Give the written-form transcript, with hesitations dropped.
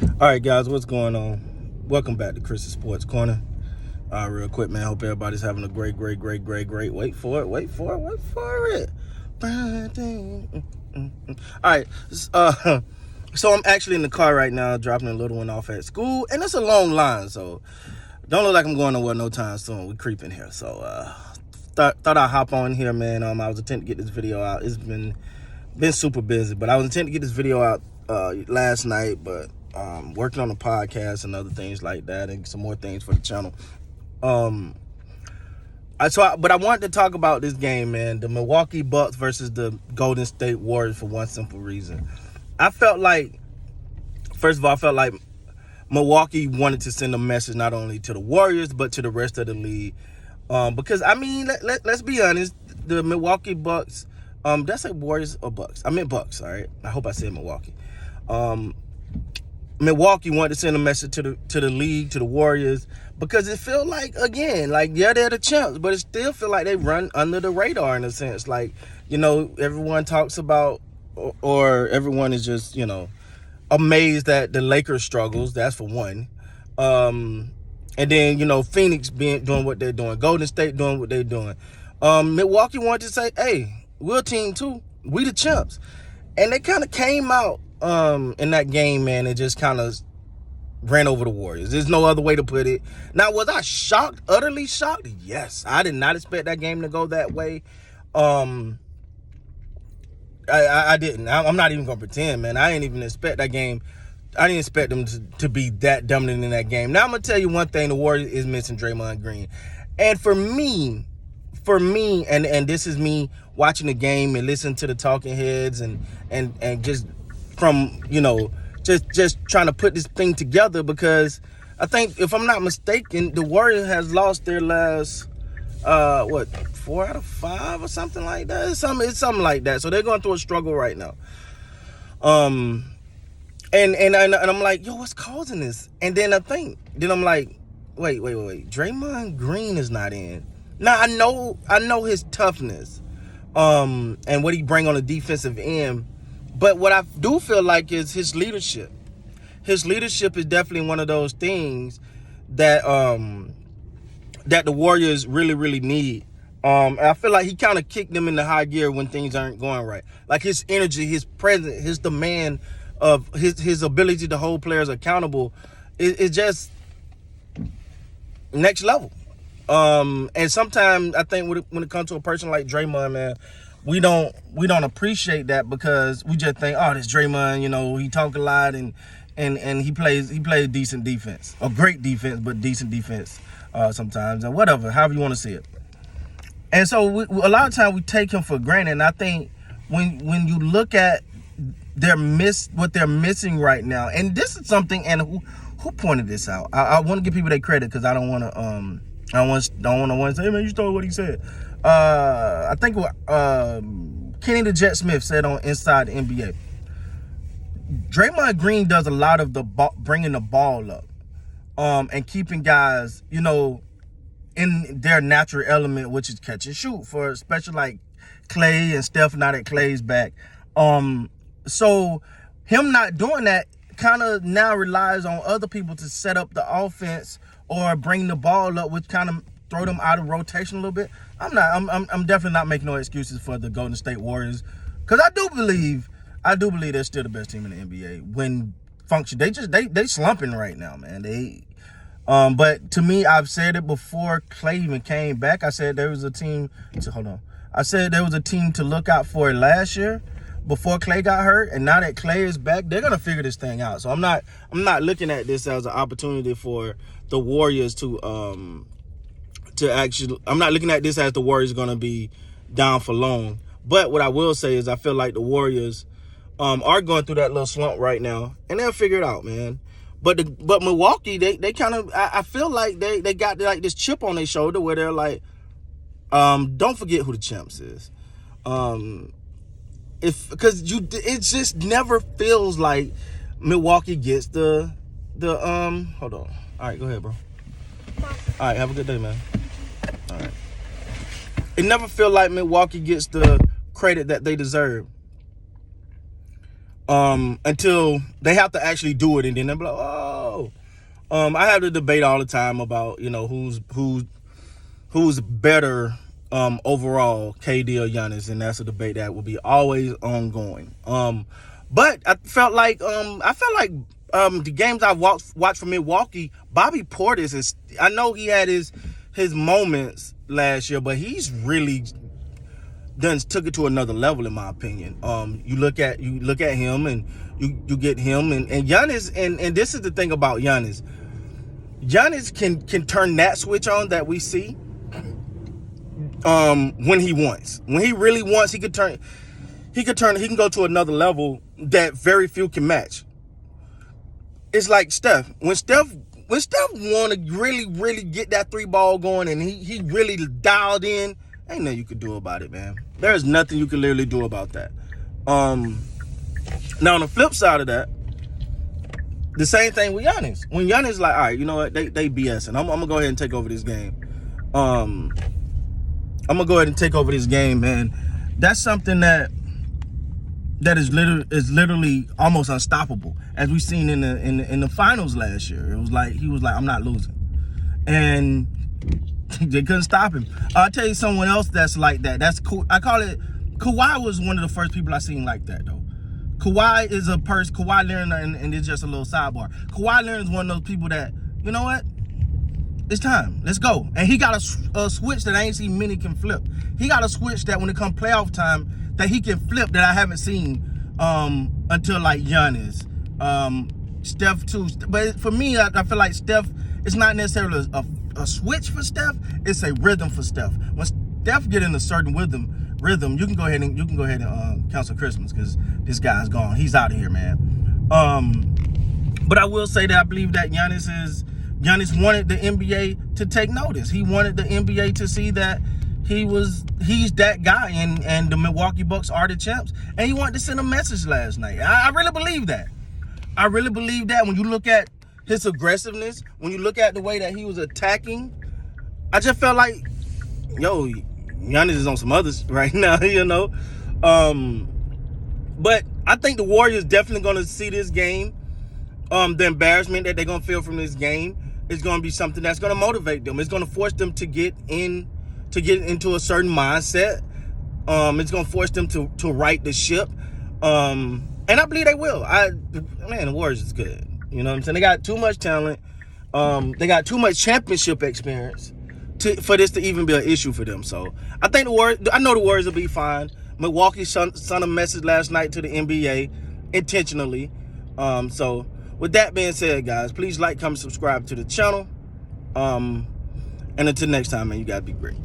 All right, guys, what's going on? Welcome back to Chris's Sports Corner. Real quick, man. Hope everybody's having a great. Wait for it. All right. So I'm actually in the car right now, dropping a little one off at school, and it's a long line, so don't look like I'm going nowhere no time soon. We're creeping here, so thought I'd hop on here, man. I was intending to get this video out. It's been super busy, but I was intending to get this video out last night, but working on the podcast and other things like that, and some more things for the channel. But I wanted to talk about this game, man. The Milwaukee Bucks versus the Golden State Warriors for one simple reason. First of all, I felt like Milwaukee wanted to send a message not only to the Warriors but to the rest of the league. Because I mean, let's be honest, the Milwaukee Bucks. Did I say Warriors or Bucks? I meant Bucks. All right. I hope I said Milwaukee. Milwaukee wanted to send a message to the league, to the Warriors, because it felt like, again, like, yeah, they're the champs, but it still feel like they run under the radar in a sense. Like, everyone talks about, or everyone is just, amazed at the Lakers' struggles. That's for one. And then, Phoenix doing what they're doing, Golden State doing what they're doing. Milwaukee wanted to say, hey, we're a team too. We the champs. And they kind of came out in that game, man, and just kind of ran over the Warriors. There's no other way to put it. Now, was I shocked, utterly shocked? Yes. I did not expect that game to go that way. I didn't. I'm not even going to pretend, man. I didn't even expect that game. I didn't expect them to be that dominant in that game. Now, I'm going to tell you one thing. The Warriors is missing Draymond Green. And for me, and this is me watching the game and listening to the talking heads and just from, just trying to put this thing together, because I think, if I'm not mistaken, the Warriors has lost their last, 4 out of 5 or something like that. It's something like that. So they're going through a struggle right now. And I'm like, yo, what's causing this? And then I'm like, wait. Draymond Green is not in. Now, I know his toughness, and what he bring on the defensive end, but what I do feel like is his leadership. His leadership is definitely one of those things that that the Warriors really, really need. I feel like he kind of kicked them into high gear when things aren't going right. Like his energy, his presence, his demand of his ability to hold players accountable is just next level. And sometimes I think when it comes to a person like Draymond, man, we don't appreciate that, because we just think, oh, this Draymond, he talk a lot and he plays decent defense, or great defense, but decent defense sometimes, and whatever, however you want to see it. And so a lot of times we take him for granted. And I think when you look at what they're missing right now, and this is something, and who pointed this out? I want to give people their credit, because I don't want to don't want to say, hey, man, you stole what he said. I think what Kenny the Jet Smith said on Inside the NBA. Draymond Green does a lot of the bringing the ball up, and keeping guys, in their natural element, which is catch and shoot, for especially like Clay and Steph. Now that Clay's back, so him not doing that kind of now relies on other people to set up the offense or bring the ball up, which kind of throw them out of rotation a little bit. I'm definitely not making no excuses for the Golden State Warriors, because I do believe they're still the best team in the NBA when function. They slumping right now, man. But to me, I've said it before Clay even came back. I said there was a team to look out for last year before Clay got hurt, and now that Clay is back, they're gonna figure this thing out. So I'm not looking at this as an opportunity for the Warriors to actually. I'm not looking at this as the Warriors gonna be down for long. But what I will say is I feel like the Warriors are going through that little slump right now, and they'll figure it out, man. But Milwaukee, they kind of, I feel like they got like this chip on their shoulder where they're like, don't forget who the champs is. It just never feels like Milwaukee gets the hold on. All right, go ahead, bro. All right, have a good day, man. All right. It never feels like Milwaukee gets the credit that they deserve. until they have to actually do it, and then they're like, oh. I have the debate all the time about, you know, who's better overall, KD or Giannis, and that's a debate that will be always ongoing. But I felt like the games I watched from Milwaukee, Bobby Portis is. I know he had his moments last year, but he's really done took it to another level, in my opinion. You look at him, and you get him, and Giannis, and this is the thing about Giannis. Giannis can turn that switch on that we see when he wants. When he really wants, he can go to another level that very few can match. It's like Steph. When Steph want to really get that 3-ball going, and he really dialed in, ain't nothing you can do about it, man. There's nothing you can literally do about that. Now on the flip side of that, the same thing with Giannis. When Giannis like, all right, you know what, they BSing. I'm gonna go ahead and take over this game. I'm gonna go ahead and take over this game, man. That's something that is literally almost unstoppable, as we've seen in the finals last year. It was like he was like, I'm not losing, and they couldn't stop him. I'll tell you someone else that's like that. That's cool. I call it. Kawhi was one of the first people I seen like that, though. Kawhi is a person. Kawhi Leonard, and it's just a little sidebar. Kawhi Leonard is one of those people that, you know what? It's time. Let's go. And he got a switch that I ain't seen many can flip. He got a switch that when it comes playoff time, that he can flip, that I haven't seen until like Giannis, Steph too. But for me, I feel like Steph, it's not necessarily a switch for Steph. It's a rhythm for Steph. When Steph get in a certain rhythm, you can go ahead and cancel Christmas, because this guy's gone. He's out of here, man. But I will say that I believe that Giannis wanted the NBA to take notice. He wanted the NBA to see that he's that guy, and the Milwaukee Bucks are the champs. And he wanted to send a message last night. I really believe that. I really believe that. When you look at his aggressiveness, when you look at the way that he was attacking, I just felt like, yo, Giannis is on some others right now, you know. But I think the Warriors definitely going to see this game. The embarrassment that they're going to feel from this game is going to be something that's going to motivate them. It's going to force them to get into a certain mindset. It's going to force them to right the ship. And I believe they will. The Warriors is good. You know what I'm saying? They got too much talent. They got too much championship experience for this to even be an issue for them. So I think I know the Warriors will be fine. Milwaukee sent a message last night to the NBA intentionally. So with that being said, guys, please like, comment, subscribe to the channel. And until next time, man, you guys be great.